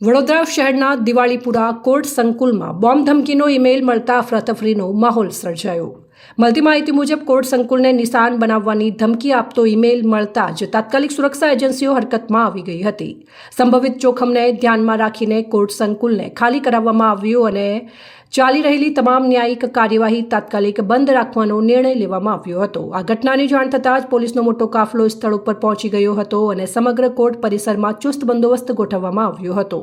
વડોદરા શહેરના દિવાળીપુરા કોર્ટ સંકુલમાં bomb ધમકીનો email મળતા અફરાતફરીનો માહોલ સર્જાયો। મળતી માહિતી મુજબ કોર્ટ સંકુલને નિશાન બનાવવાની ધમકી આપતો ઈમેલ મળતા જ તાત્કાલિક સુરક્ષા એજન્સીઓ હરકતમાં આવી ગઈ હતી। સંભવિત જોખમને ધ્યાનમાં રાખીને કોર્ટ સંકુલને ખાલી કરાવવામાં આવ્યું અને ચાલી રહેલી તમામ ન્યાયિક કાર્યવાહી તાત્કાલિક બંધ રાખવાનો નિર્ણય લેવામાં આવ્યો હતો। આ ઘટનાની જાણ થતાં જ પોલીસનો મોટો કાફલો સ્થળ ઉપર પહોંચી ગયો હતો અને સમગ્ર કોર્ટ પરિસરમાં ચુસ્ત બંદોબસ્ત ગોઠવવામાં આવ્યો હતો।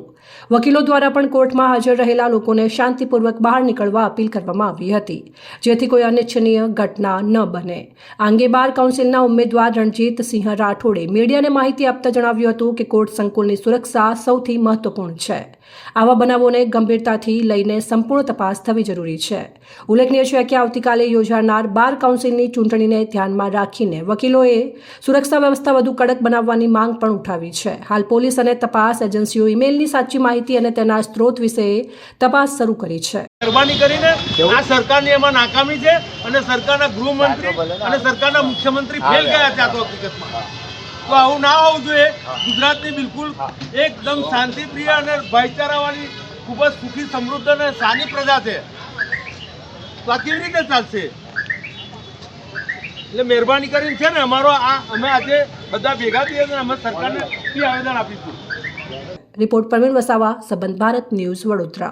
વકીલો દ્વારા પણ કોર્ટમાં હાજર રહેલા લોકોને શાંતિપૂર્વક બહાર નીકળવા અપીલ કરવામાં આવી હતી, જેથી કોઈ અનિચ્છનીય ઘટના ન બને। આ અંગે બાર કાઉન્સિલના ઉમેદવાર રણજીતસિંહ રાઠોડે મીડિયાને માહિતી આપતા જણાવ્યું હતું કે કોર્ટ સંકુલની સુરક્ષા સૌથી મહત્વપૂર્ણ છે। આવા બનાવોને ગંભીરતાથી લઈને સંપૂર્ણ તપાસ થવી જરૂરી છે। ઉલ્લેખનીય છે કે આવતીકાલે યોજાનાર બાર કાઉન્સિલની ચૂંટણીને ધ્યાનમાં રાખીને વકીલોએ સુરક્ષા વ્યવસ્થા વધુ કડક બનાવવાની માંગ પણ ઉઠાવી છે। હાલ પોલીસ અને તપાસ એજન્સીઓ ઈમેલની સાચી માહિતી અને તેના સ્ત્રોત વિશે તપાસ શરૂ કરી છે। મહેરબાની કરીને આ સરકારની એમાં નાકામી છે અને સરકારના ગૃહમંત્રી અને સરકારના મુખ્યમંત્રી ફેલ ગયા છે। આ તો હકીકતમાં તો આવું ના હોવું જોઈએ। ગુજરાતની બિલકુલ એકદમ શાંતિપ્રિય અને ભાઈચારાવાળી ખૂબ જ સુખી સમૃદ્ધ અને સારી પ્રજા છે, તો આ કેવી રીતે ચાલશે? એટલે મહેરબાની કરીને છે ને અમારો અમે આજે બધા ભેગા થઈએ અને અમે સરકારને આવેદન આપીશું। રિપોર્ટ પરવીન વસાવા, સંબંધ ભારત ન્યૂઝ, વડોદરા।